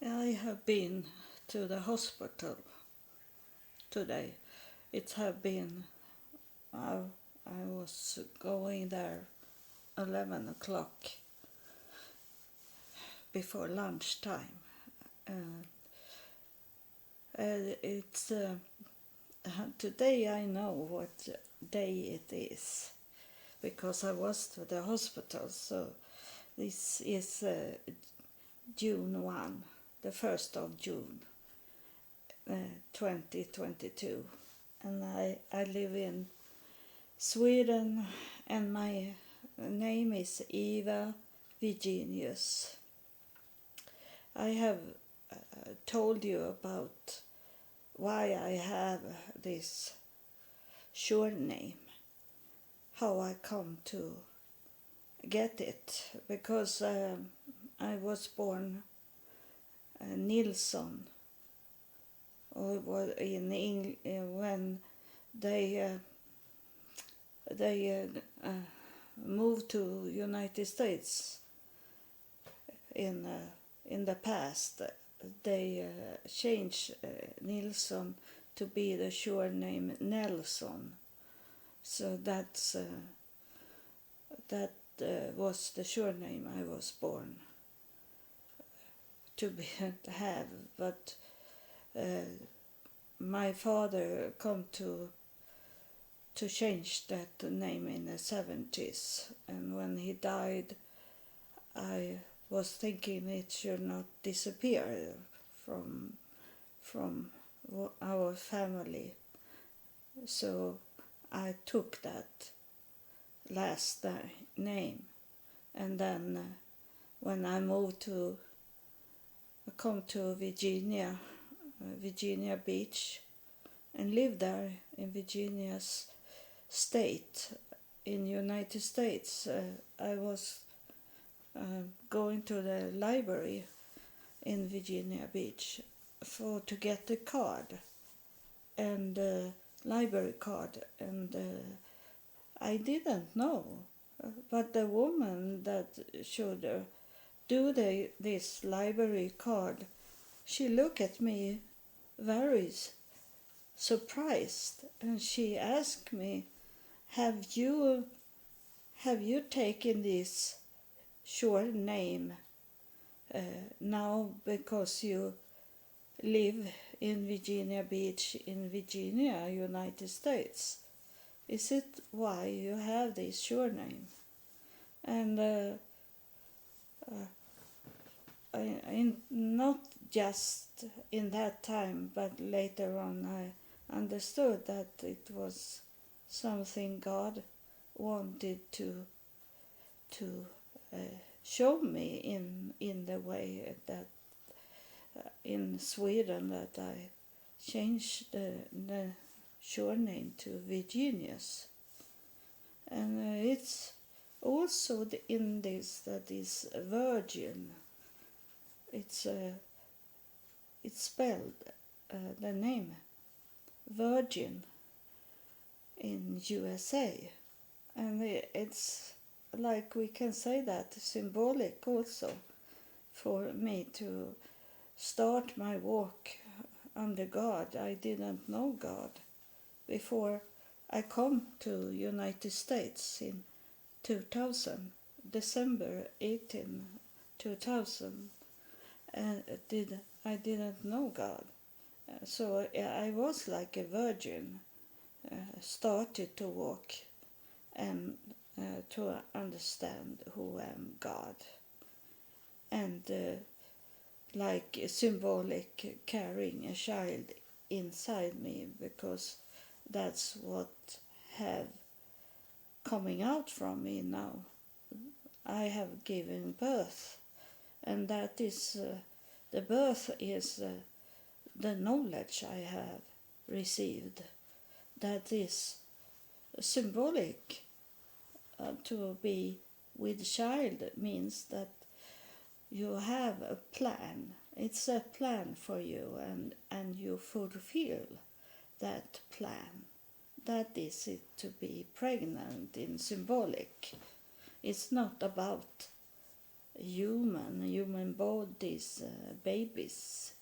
I have been to the hospital today. It have been, I was going there 11 o'clock before lunchtime. Uh, it's Today I know what day it is because I was to the hospital. So this is June 1, the 1st of June, 2022. And I live in Sweden, and my name is Eva Virginius. I have told you about why I have this surname, how I come to get it, because I was born Nilsson, or when they moved to United States in the past. They changed Nilsson to be the surname Nelson. So that was the surname I was born to have. But my father come to change that name in the 70s, and when he died, I was thinking it should not disappear from our family. So I took that last name, and then when I come to Virginia Beach, and lived there in Virginia's state in United States. I was going to the library in Virginia Beach to get a card, and library card, and I didn't know, but the woman that should do this library card, she looked at me very surprised, and she asked me, have you taken this short name now because you live in Virginia Beach in Virginia, United States? Is it why you have this short name? And I not just in that time, but later on I understood that it was something God wanted to show me in the way that in Sweden, that I changed the surname to Virginius. And it's also in this that is virgin. It's spelled the name Virgin in USA, and it's like we can say that symbolic also for me to start my walk under God. I didn't know God before I come to United States in 2000, December 18, 2000. And I didn't know God. So I was like a virgin, started to walk and to understand who I am God. And like symbolic carrying a child inside me, because that's what have coming out from me now. I have given birth, and that is the birth is the knowledge I have received. That is symbolic. To be with child means that you have a plan. It's a plan for you, and you fulfill that plan. That is it, to be pregnant in symbolic. It's not about human hold these babies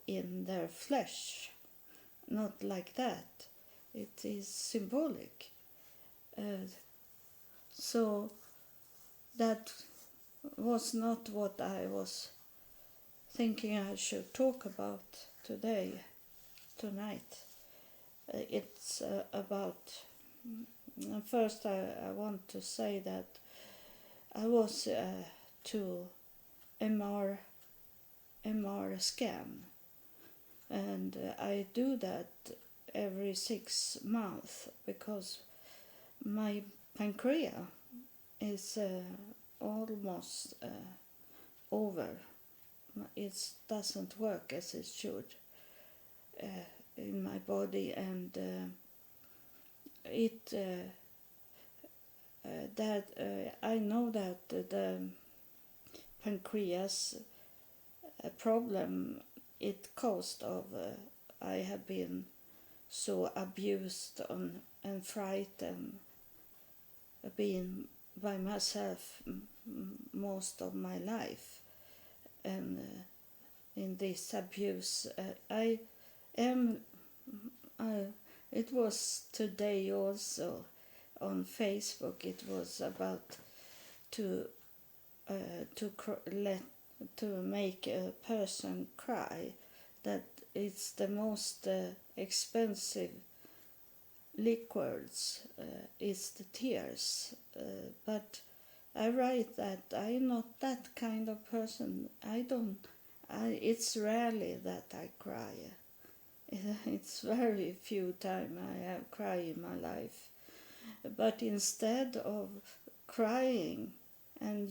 in their flesh. Not like that. It is symbolic. So that was not what I was thinking I should talk about tonight. It's about, first I want to say that I was to MR scan, and I do that every 6 months because my pancreas is almost over. It doesn't work as it should in my body, and I know that the pancreas problem it caused of I have been so abused and frightened being by myself most of my life, and in this abuse I am it was today also on Facebook. It was about to make a person cry, that it's the most expensive liquids is the tears, but I write that I'm not that kind of person. It's rarely that I cry. It's very few times I have cried in my life. But instead of crying, and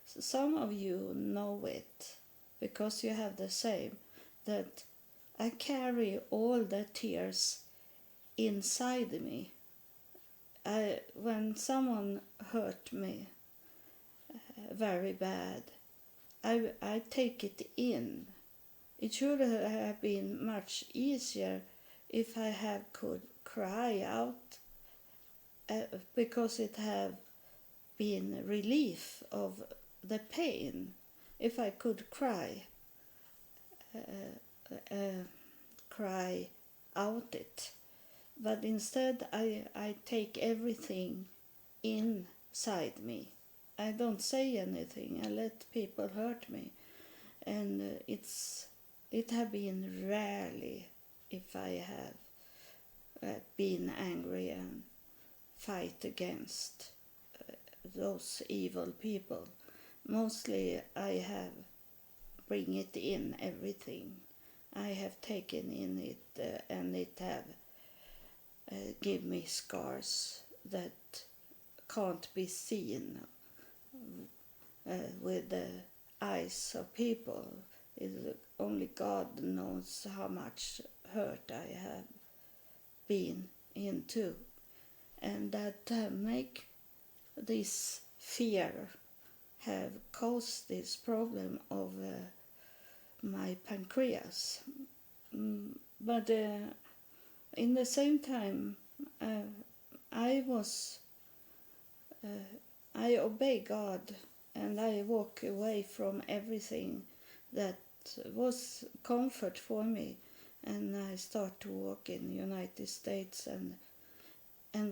some of you know it, because you have the same, that I carry all the tears inside me. When someone hurt me very bad, I take it in. It should have been much easier if I could cry out, because it have been relief of the pain. If I could cry out it, but instead I take everything inside me. I don't say anything. I let people hurt me, and it have been rarely if I have been angry and fight against those evil people. Mostly I have bring it in everything. I have taken in it, and it have give me scars that can't be seen with the eyes of people. Only God knows how much hurt I have been into, and that make this fear have caused this problem of my pancreas. But in the same time, I obey God, and I walk away from everything that was comfort for me, and I start to walk in the United States, and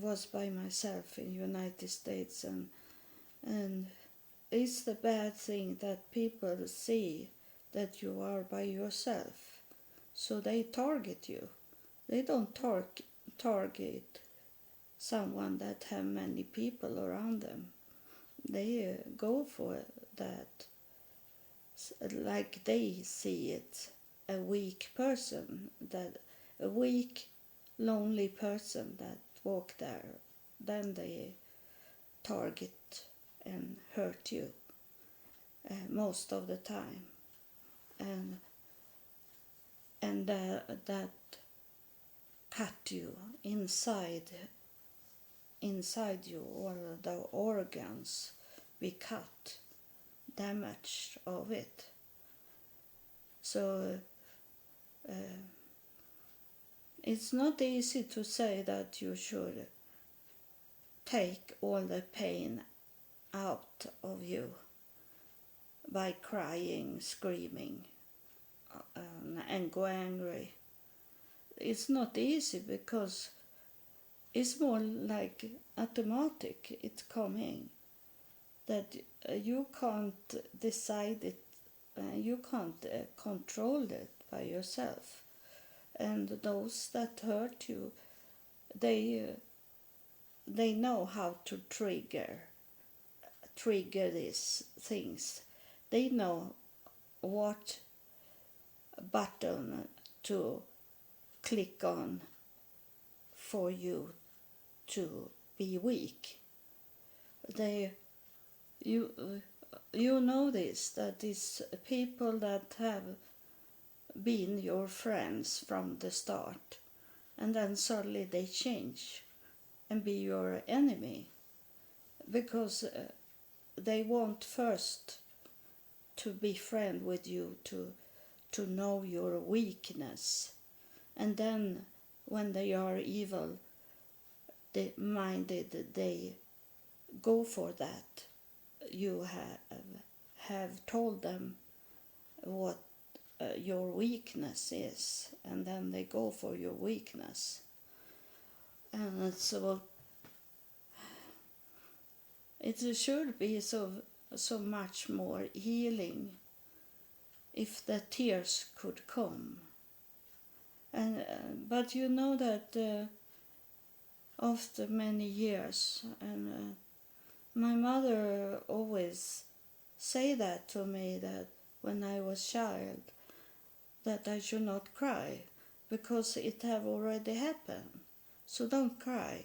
was by myself in the United States, and it's the bad thing that people see that you are by yourself, so they target you. They don't target someone that have many people around them. They go for that, like they see it, a weak person, that a weak, lonely person that walk there. Then they target and hurt you most of the time, and that cut you inside you. All the organs be cut, damaged of it. So it's not easy to say that you should take all the pain out of you, by crying, screaming, and go angry. It's not easy because it's more like automatic. It's coming that you can't decide it, you can't control it by yourself. And those that hurt you, they know how to trigger these things. They know what button to click on for you to be weak. You know this, that is people that have been your friends from the start, and then suddenly they change and be your enemy because they want first to be friend with you, to know your weakness, and then when they are evil minded, they go for that. You have told them what your weakness is, and then they go for your weakness. And so it should be so much more healing if the tears could come. And but you know that after many years, and my mother always say that to me, that when I was child, that I should not cry because it have already happened. So don't cry.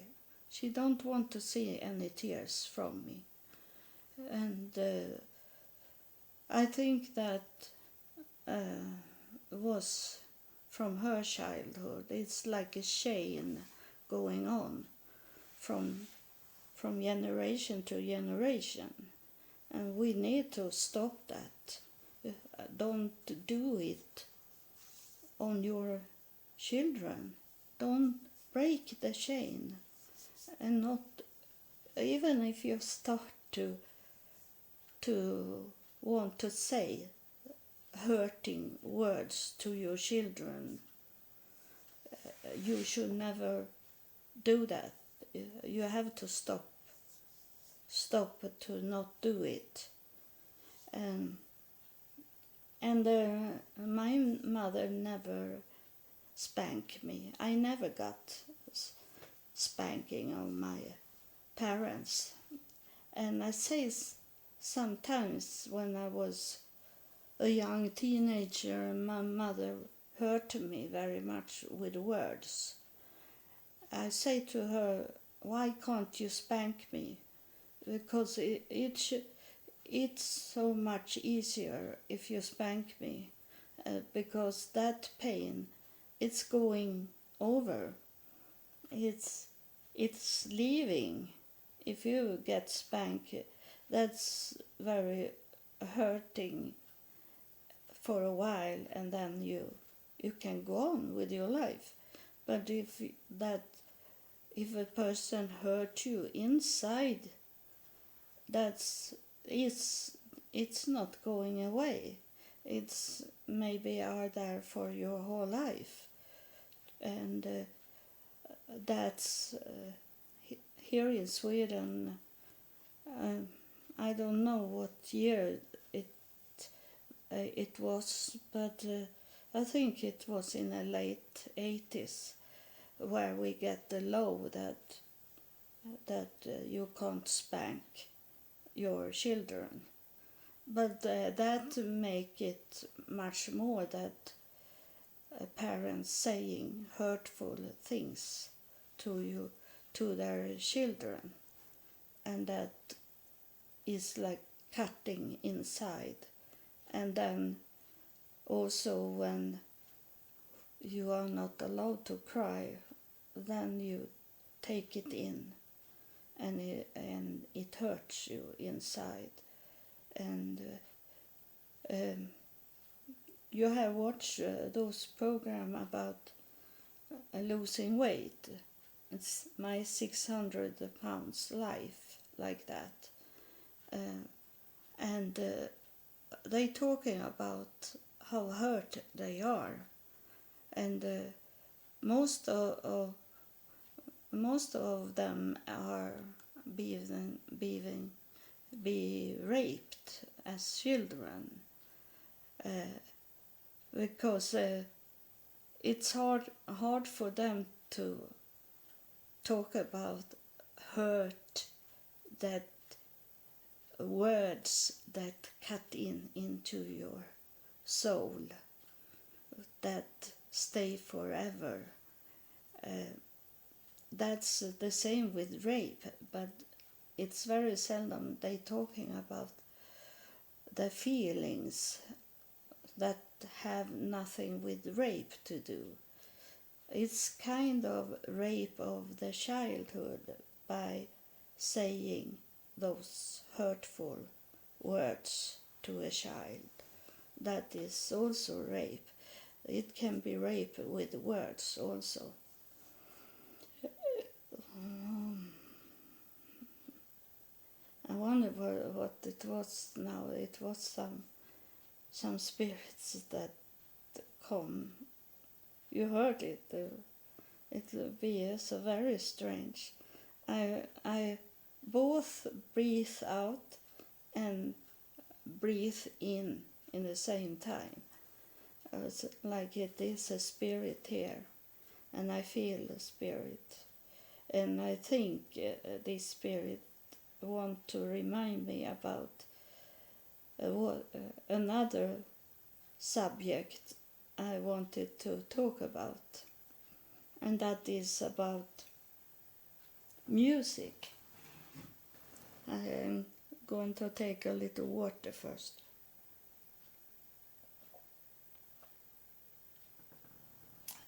She don't want to see any tears from me. And I think that was from her childhood. It's like a chain going on from generation to generation. And we need to stop that. Don't do it on your children. Don't break the chain. And not, even if you start to want to say hurting words to your children, you should never do that. You have to stop to not do it. And my mother never spanked me. I never got spanking of my parents. And I say sometimes when I was a young teenager, my mother hurt me very much with words. I say to her, why can't you spank me? Because it's so much easier if you spank me, because that pain, it's going over. It's leaving. If you get spanked, that's very hurting for a while, and then you can go on with your life. But if a person hurt you inside, it's not going away. It's maybe are there for your whole life. And that's here in Sweden. I don't know what year it was, but I think it was in the late 80s where we get the law that you can't spank your children. But that make it much more that parents saying hurtful things to their children, and that is like cutting inside. And then also when you are not allowed to cry, then you take it in, and it hurts you inside. And you have watched those programs about losing weight. It's my 600 pounds life, like that. And they talking about how hurt they are, and most of them are be raped as children, because it's hard for them to talk about hurt, that words that cut into your soul, that stay forever. That's the same with rape, but it's very seldom they talking about the feelings that have nothing with rape to do. It's kind of rape of the childhood by saying those hurtful words to a child. That is also rape. It can be rape with words also. I wonder what it was now. It was some spirits that come. You heard it. It will be so very strange. I both breathe out and breathe in the same time. It's like it is a spirit here, and I feel the spirit. And I think this spirit want to remind me about another subject I wanted to talk about, and that is about music. I am going to take a little water first.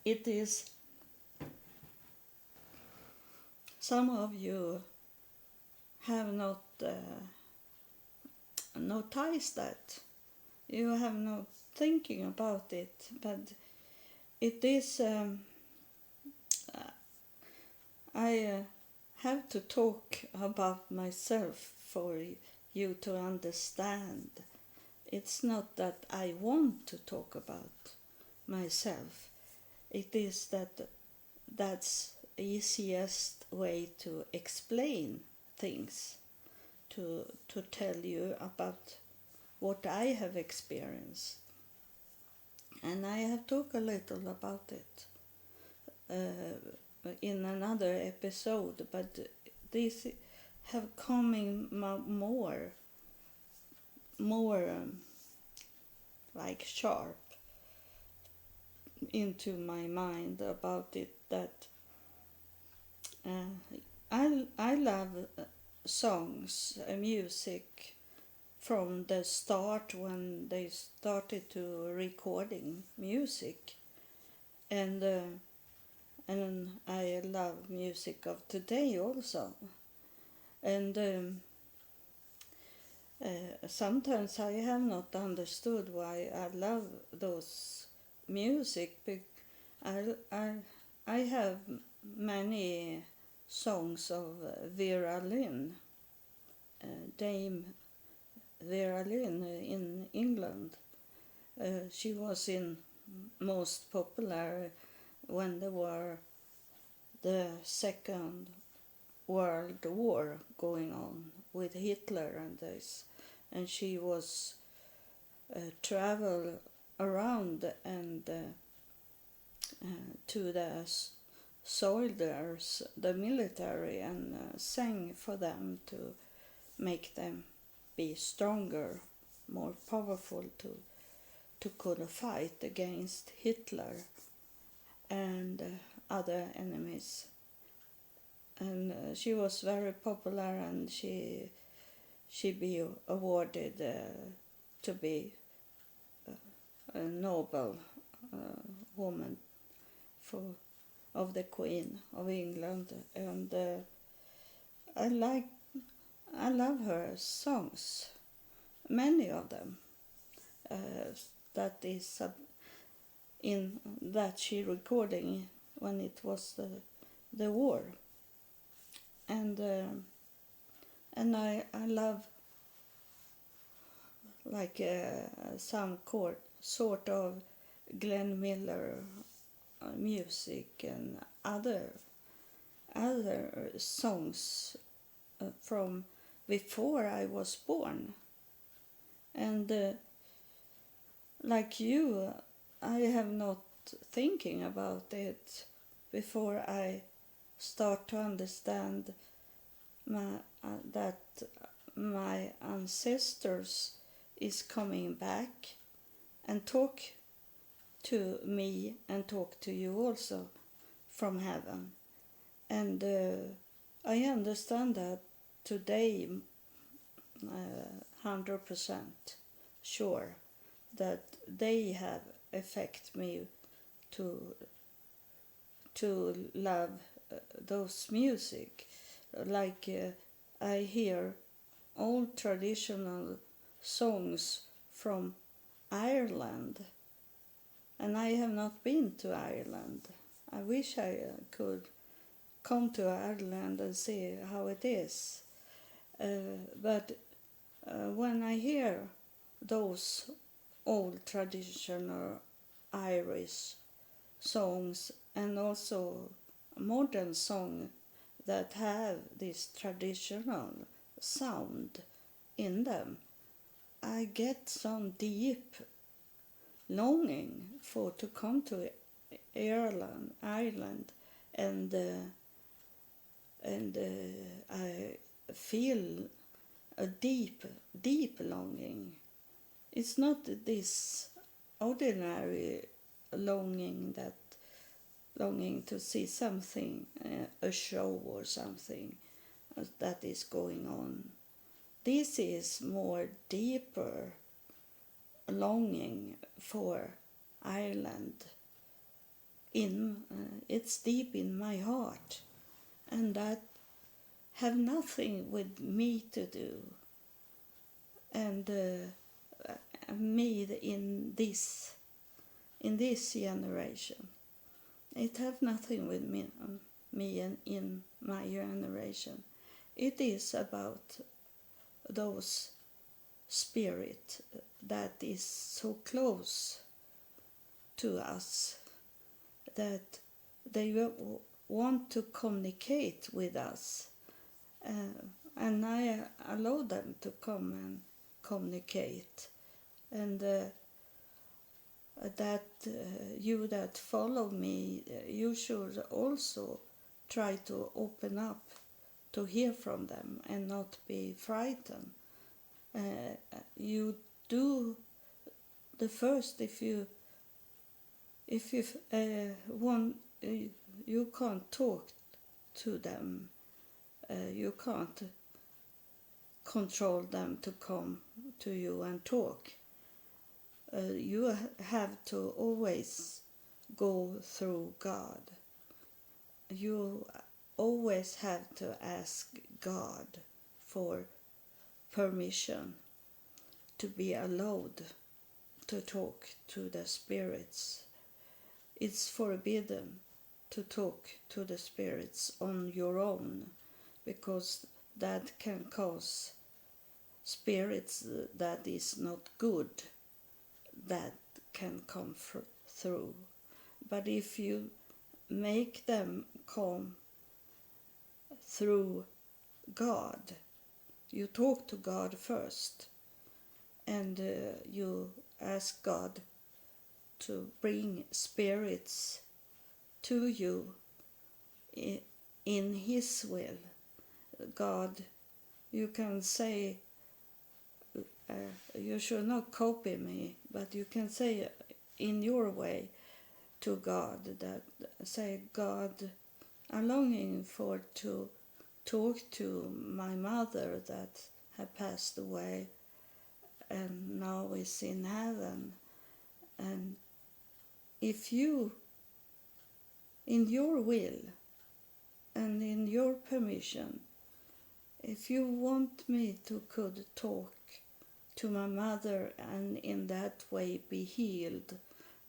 It is, some of you have not noticed that. You have not thinking about it, but it is, I have to talk about myself for you to understand. It's not that I want to talk about myself. It is that's easiest way to explain things, to tell you about what I have experienced. And I have talked a little about it in another episode, but these have coming more like sharp into my mind about it, that I love songs, music from the start when they started to recording music, and I love music of today also, and sometimes I have not understood why I love those music. I have many songs of Vera Lynn, Dame Vera Lynn in England. She was in most popular when there were the Second World War going on with Hitler and this, and she was travel around and to the soldiers, the military, and sang for them to make them be stronger, more powerful, to could fight against Hitler and other enemies. And she was very popular, and she be awarded to be a Nobel woman of the Queen of England, and I love her songs, many of them. That is in that she recording when it was the war, and I love like some sort of Glenn Miller music and other songs from before I was born. And like you, I have not thinking about it before I start to understand that my ancestors is coming back and talk to me and talk to you also from heaven. And I understand that today, 100% sure that they have affected me to love those music. Like I hear old traditional songs from Ireland, and I have not been to Ireland. I wish I could come to Ireland and see how it is. But when I hear those old traditional Irish songs and also modern songs that have this traditional sound in them, I get some deep longing for to come to Ireland, and I feel a deep longing. It's not this ordinary longing to see something, a show or something that is going on. This is more deeper longing for Ireland. It's deep in my heart, and that have nothing with me to do, and me in this generation. It have nothing with me and in my generation. It is about those spirit that is so close to us that they want to communicate with us, and I allow them to come and communicate, and that you that follow me, you should also try to open up to hear from them and not be frightened. You do the first if you want. You can't talk to them. You can't control them to come to you and talk. You have to always go through God. You always have to ask God for permission to be allowed to talk to the spirits. It's forbidden to talk to the spirits on your own, because that can cause spirits that is not good that can come through. But if you make them come through God, you talk to God first, and you ask God to bring spirits to you in His will. God, you can say, you should not copy me, but you can say in your way to God that, say, God, I'm longing for to talk to my mother that had passed away and now is in heaven. And if you, in your will and in your permission, if you want me to could talk to my mother and in that way be healed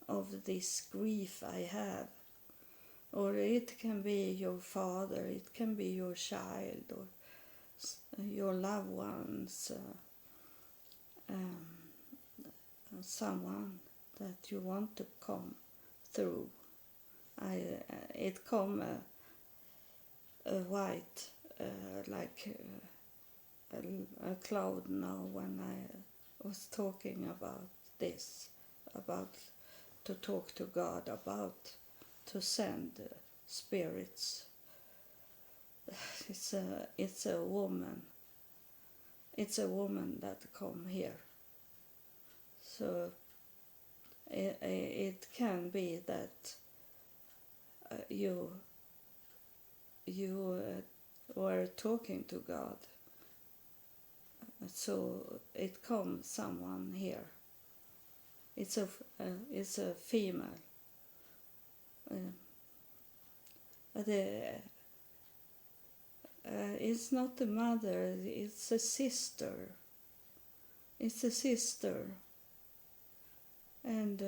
of this grief I have, or it can be your father, it can be your child or your loved ones, someone that you want to come through. It come a white like a cloud now when I was talking about this, about to talk to God, about to send spirits. It's a woman. It's a woman that come here. So it can be that you were talking to God. So it comes someone here. It's a female. But it's not a mother. It's a sister. It's a sister. And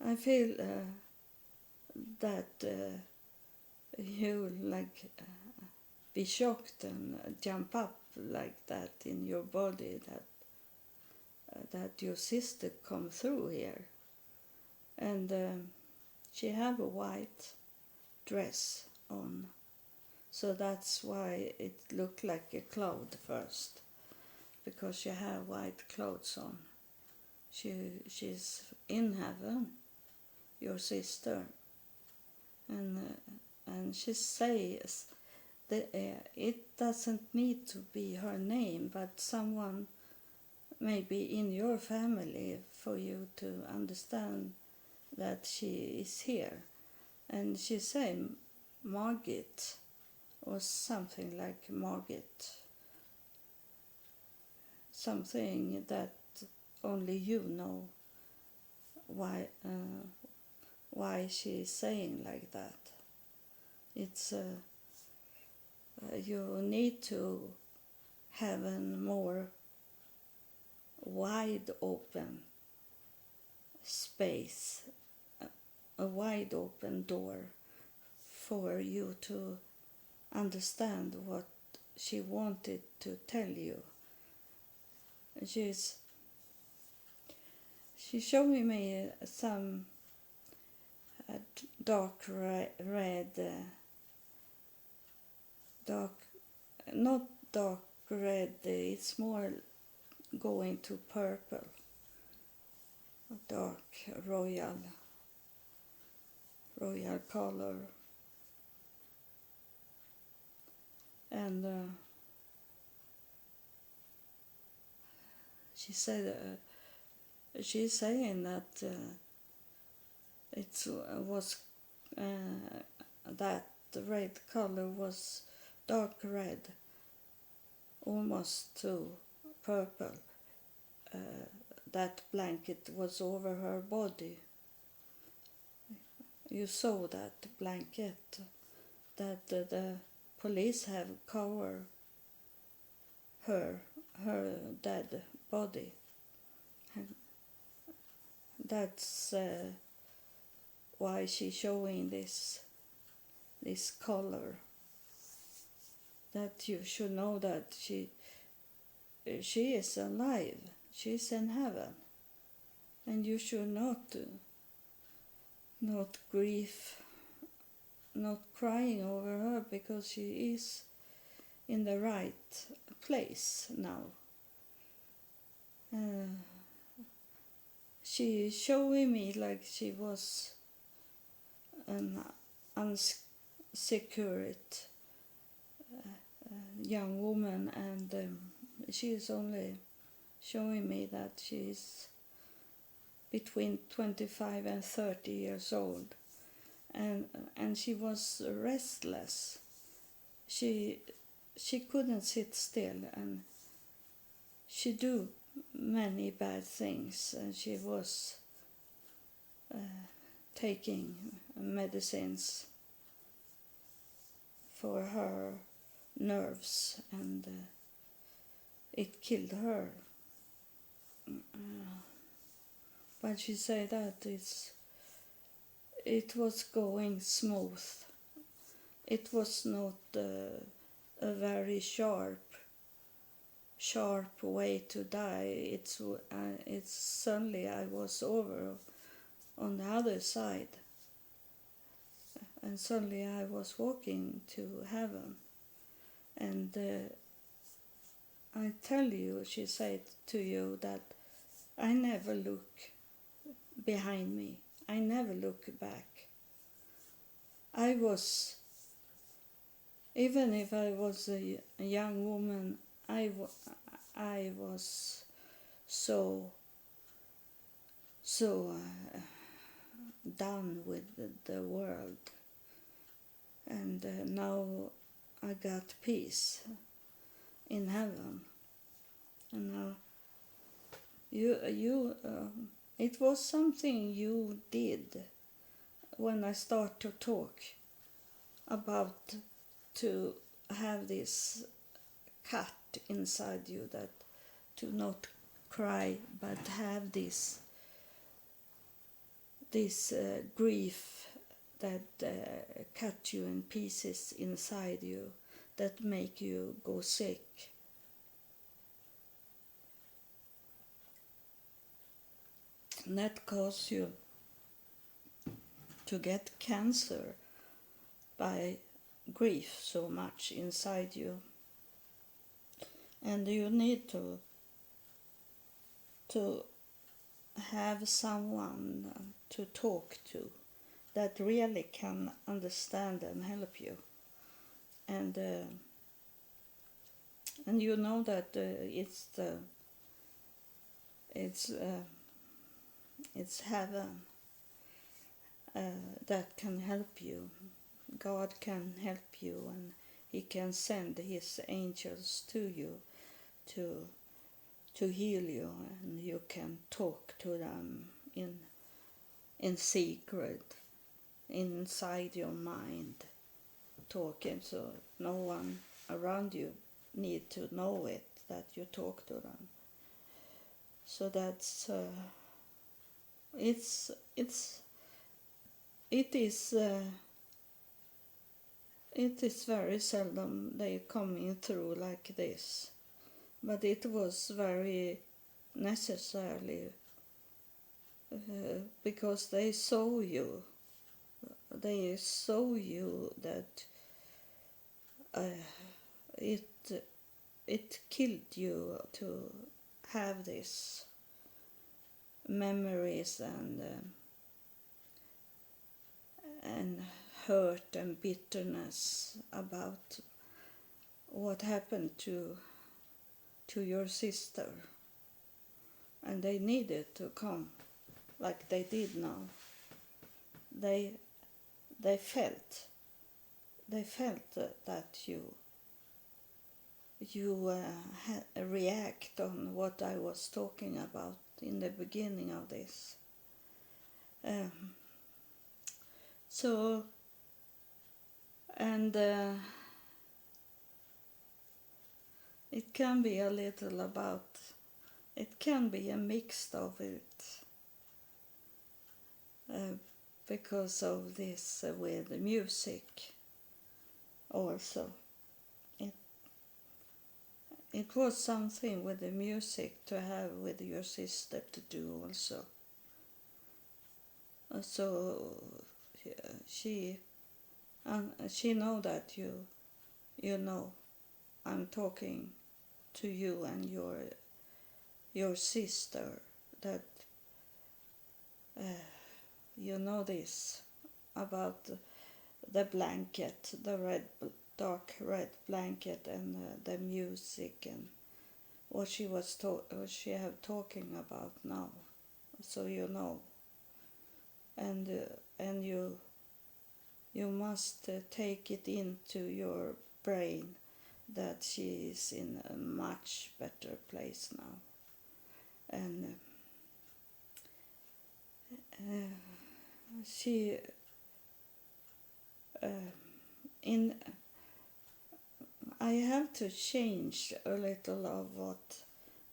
I feel that you like be shocked and jump up like that in your body, that your sister come through here. And she have a white dress on, so that's why it looked like a cloud first, because she have white clothes on. She's in heaven, your sister, and she says that it doesn't need to be her name, but someone maybe in your family for you to understand that she is here. And she say Margit, or something like Margit, something that only you know why she is saying like that. It's you need to have a more wide open space, a wide open door for you to understand what she wanted to tell you. She's showing me some dark red, not dark red, it's more going to purple, dark royal color. And she said, she's saying that it was that the red color was dark red, almost to purple. That blanket was over her body. You saw that blanket that the police have covered her dead body. And that's why she's showing this color. That you should know that she is alive. She's in heaven, and you should not grieve, not crying over her, because she is in the right place now. She showing me like she was an unsecure young woman, and she is only showing me that she's between 25 and 30 years old, and she was restless. She couldn't sit still, and she do many bad things, and she was taking medicines for her nerves, and it killed her. But she said that it was going smooth. It was not a very sharp sharp way to die. It's suddenly I was over on the other side, and suddenly I was walking to heaven. And I tell you, she said to you, that I never look behind me. I never look back. I was, even if I was a young woman, I was so done with the world, and now I got peace in heaven. And now it was something you did when I start to talk about to have this cut inside you, that to not cry but have this grief that cut you in pieces inside you, that make you go sick. And that cause you to get cancer by grief so much inside you. And you need to have someone to talk to that really can understand and help you. And you know that it's heaven that can help you. God can help you, and He can send His angels to you to heal you, and you can talk to them in secret, inside your mind, talking, so no one around you need to know it, that you talk to them. So that's it is very seldom they coming through like this, but it was very necessary because they saw you that it killed you to have this memories and hurt and bitterness about what happened to your sister, and they needed to come like they did now. They felt that you react on what I was talking about in the beginning of this. So, and it can be a little about, it can be a mix of it, because of this with the music also. It was something with the music to have with your sister to do also. So she know that you know I'm talking to you and your sister, that you know this about the blanket, the dark red blanket, and the music, and what she have talking about now. So you know, and you must take it into your brain that she is in a much better place now, and she I have to change a little of what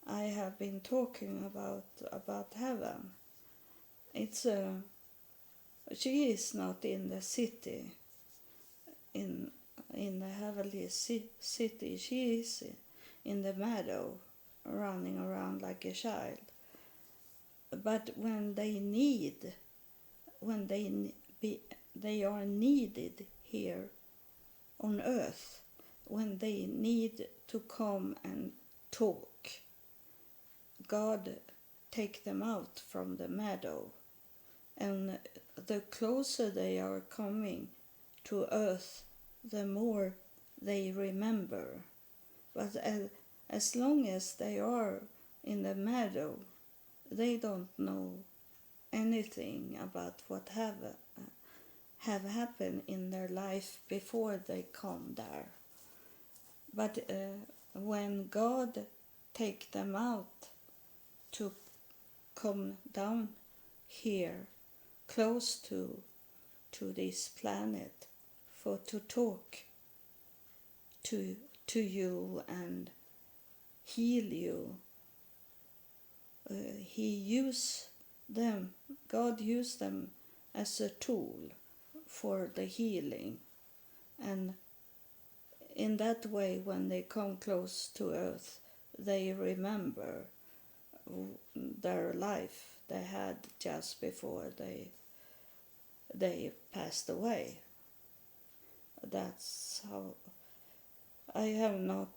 I have been talking about heaven. It's she is not in the city, in the heavenly city. She is in the meadow, running around like a child. But when they are needed here on earth, when they need to come and talk, God take them out from the meadow. And the closer they are coming to earth, the more they remember. But as long as they are in the meadow, they don't know anything about what have happened in their life before they come there. But when God take them out to come down here, close to this planet, for to talk to you and heal you, God used them as a tool for the healing. And in that way, when they come close to earth, they remember their life they had just before they passed away. That's how I am not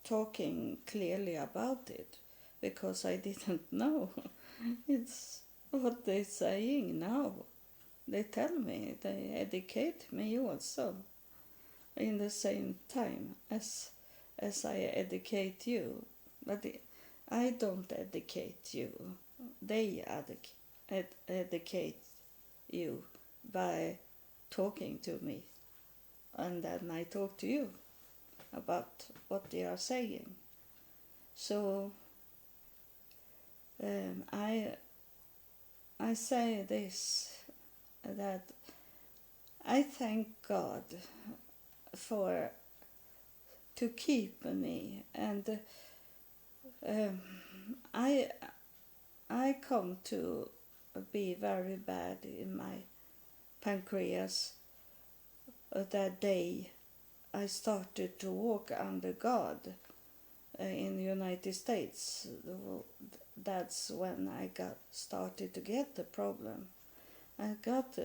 talking clearly about it, because I didn't know. It's what they're saying now. They tell me, they educate me also in the same time as I educate you. But I don't educate you. They educate you by talking to me. And then I talk to you about what they are saying. So I say this, that I thank God for to keep me, and I come to be very bad in my pancreas that day I started to walk under God in the United States. That's when I started to get the problem. I got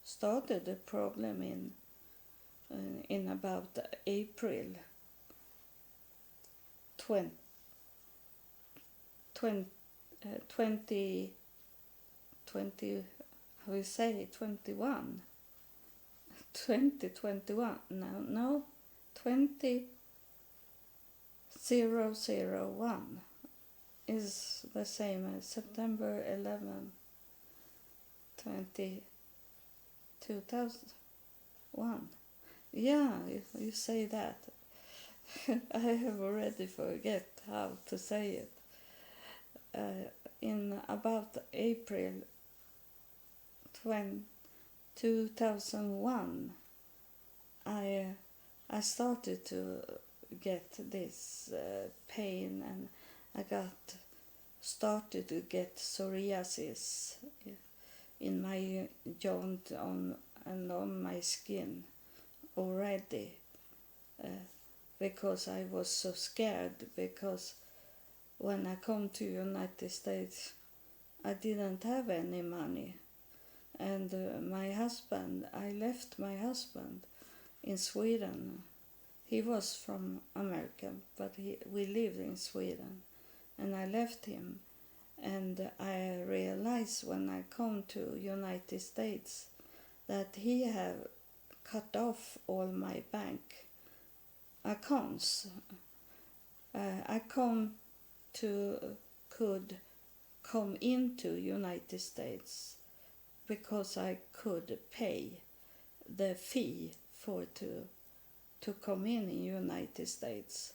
started the problem in about April 20, how you say it, 21, 2021, no, 20001 is the same as September 11, 2001. Yeah, you say that. I have already forget how to say it. In about April 2001, I started to get this pain, and I started to get psoriasis in my joint and on my skin already, because I was so scared, because when I come to United States I didn't have any money, and I left my husband in Sweden. He was from America, but we lived in Sweden, and I left him. And I realized when I come to United States that he have cut off all my bank accounts. I could come into United States because I could pay the fee to come in United States.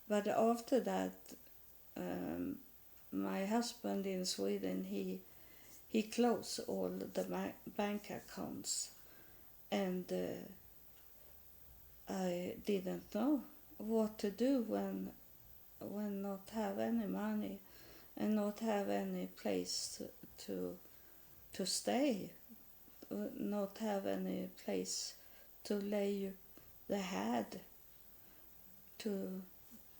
But after that, my husband in Sweden, he closed all the bank accounts, and I didn't know what to do when not have any money and not have any place to stay, not have any place to lay the head, to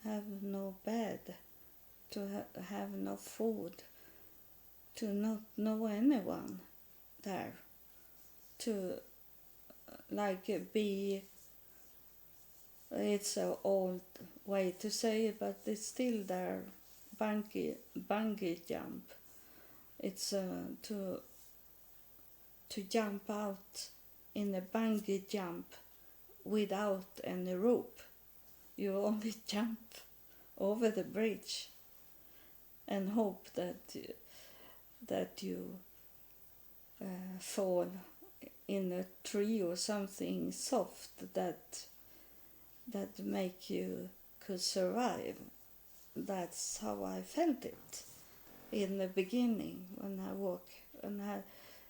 have no bed, to have no food, to not know anyone there, to be, it's an old way to say it, but it's still there, bungee jump. It's to jump out in a bungee jump without any rope. You only jump over the bridge and hope that you fall in a tree or something soft that make you could survive. That's how I felt it in the beginning when I walked, and I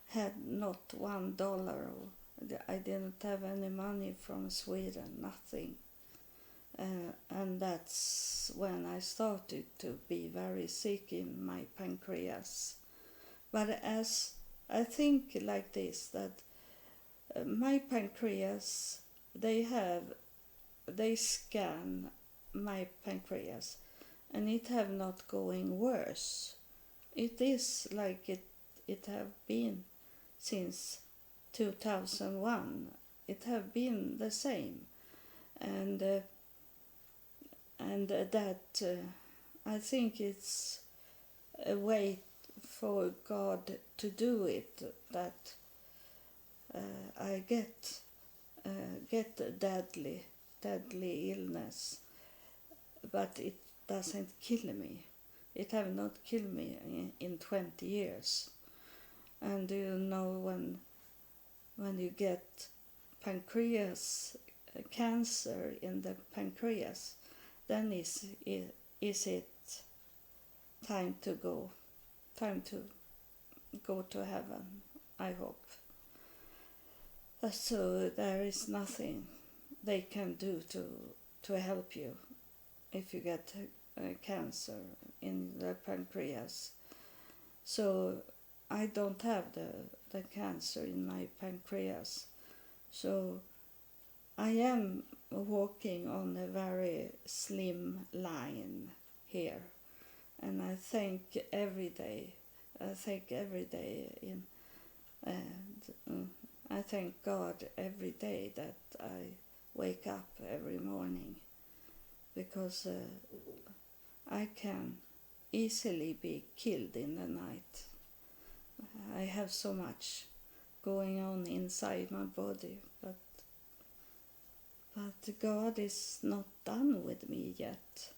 had not $1. I didn't have any money from Sweden, nothing. And that's when I started to be very sick in my pancreas. But as I think like this, that my pancreas, they scan my pancreas, and it have not going worse. It is like it have been since 2001. It have been the same, and that I think it's a way for God to do it, that I get a deadly illness, but it doesn't kill me. It have not killed me in 20 years. And you know, when you get pancreas cancer in the pancreas, then is it time to go to heaven, I hope. So there is nothing they can do to help you if you get cancer in the pancreas. So I don't have the cancer in my pancreas. So I am walking on a very slim line here, and I thank every day. I thank God every day that I wake up every morning, because I can easily be killed in the night. I have so much going on inside my body, but God is not done with me yet.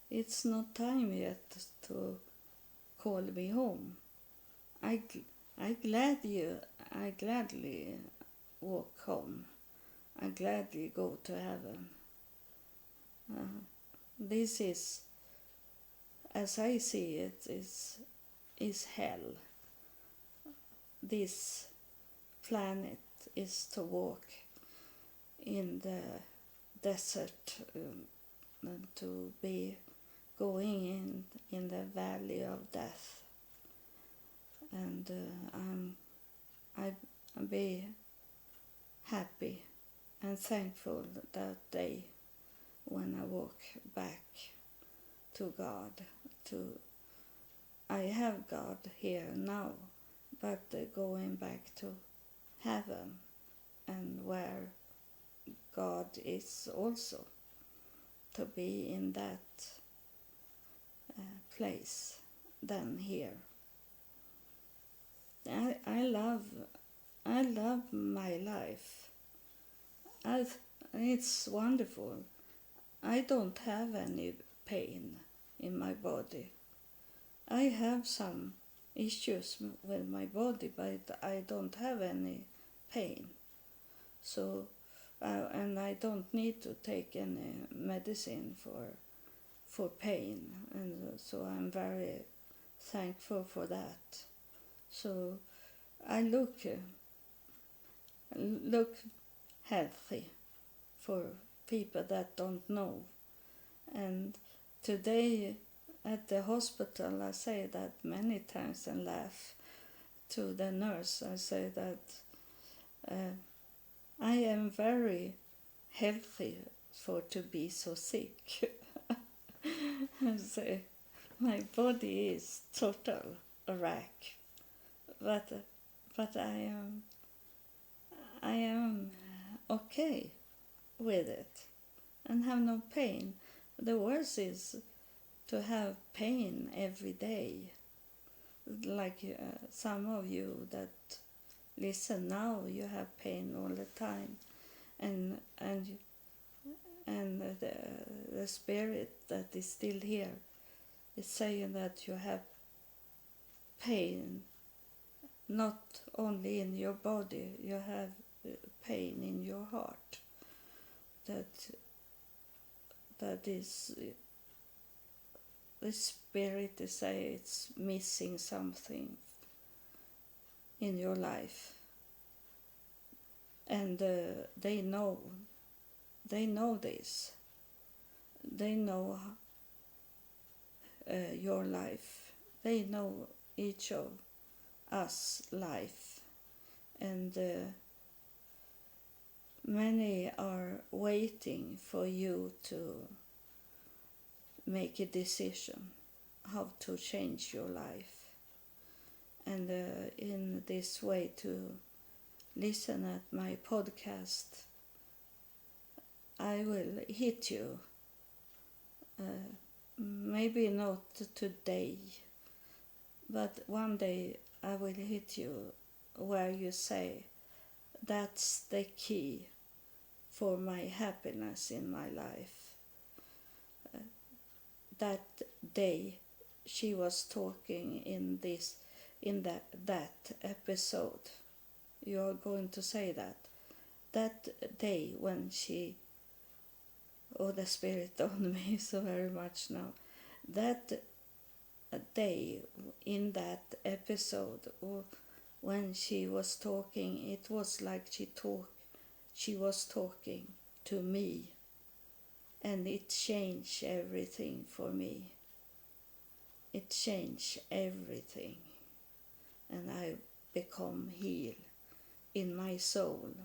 It's not time yet to call me home. I gladly walk home. I gladly go to heaven. This is, as I see it, is hell. This planet is to walk in the desert, and to be going in the valley of death. And I be happy and thankful that day when I walk back to God. I have God here now, but going back to heaven, and where God is also, to be in that place than here. I love my life. It's wonderful. I don't have any pain in my body. I have some issues with my body, but I don't have any pain. So, and I don't need to take any medicine for pain, and so I'm very thankful for that. So I look healthy for people that don't know. And today at the hospital, I say that many times and laugh to the nurse. I say that I am very healthy, for to be so sick. So my body is total a wreck, but I am okay with it and have no pain. The worst is to have pain every day, like some of you that listen now, you have pain all the time, and the spirit that is still here is saying that you have pain not only in your body, you have pain in your heart. That is the spirit is saying it's missing something in your life, and they know this. They know your life. They know each of us life, and many are waiting for you to make a decision how to change your life, and in this way to listen at my podcast, I will hit you. Maybe not today, but one day I will hit you where you say, that's the key for my happiness in my life. That day she was talking in that episode. You are going to say that day when she, oh, the spirit on me so very much now, that day in that episode, or when she was talking, it was like she was talking to me, and it changed everything for me. It changed everything, and I become healed in my soul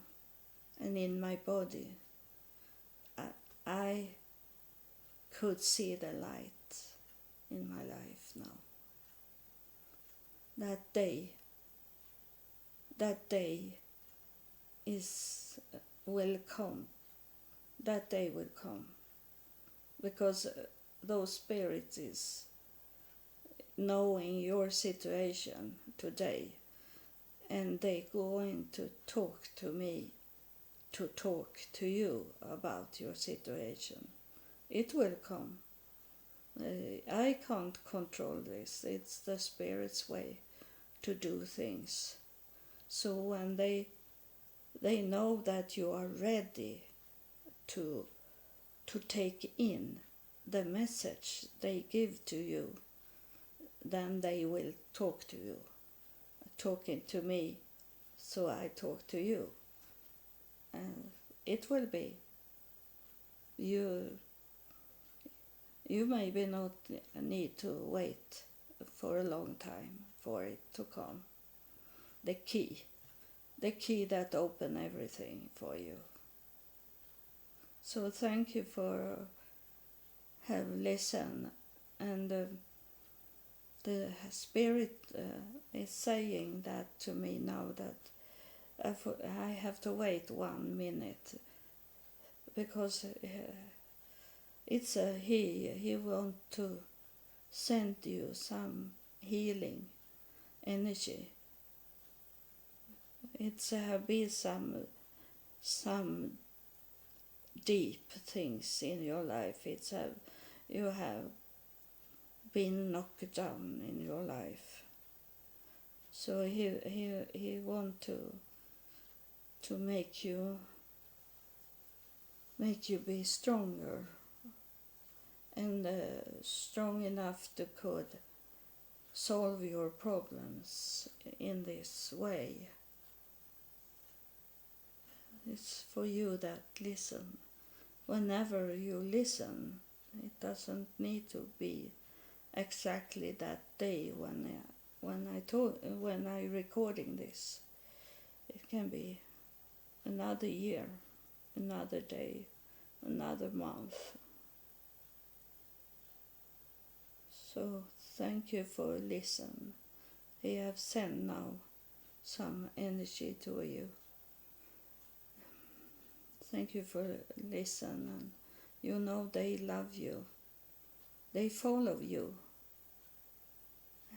and in my body. I could see the light in my life now. That day will come. That day will come, because those spirits is knowing your situation today, and they going to talk to me, to talk to you about your situation. It will come. I can't control this. It's the spirit's way to do things. So when they know that you are ready to take in the message they give to you, then they will talk to you. Talking to me, so I talk to you. And it will be. You maybe not need to wait for a long time for it to come. The key that open everything for you. So thank you for have listened, and the spirit is saying that to me now, that I have to wait 1 minute, because it's he want to send you some healing energy. It's be some deep things in your life. It's you have been knocked down in your life. So he want to make you be stronger, and strong enough to could solve your problems in this way. It's for you that listen. Whenever you listen, it doesn't need to be exactly that day when I recording this. It can be another year, another day, another month. So thank you for listening. I have sent now some energy to you. Thank you for listening. You know they love you. They follow you.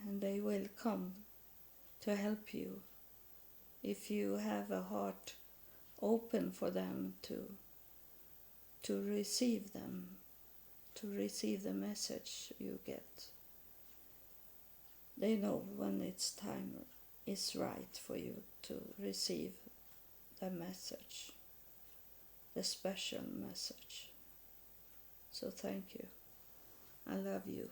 And they will come to help you if you have a heart open for them to receive them, to receive the message you get. They know when it's time is right for you to receive the message, the special message. So thank you. I love you.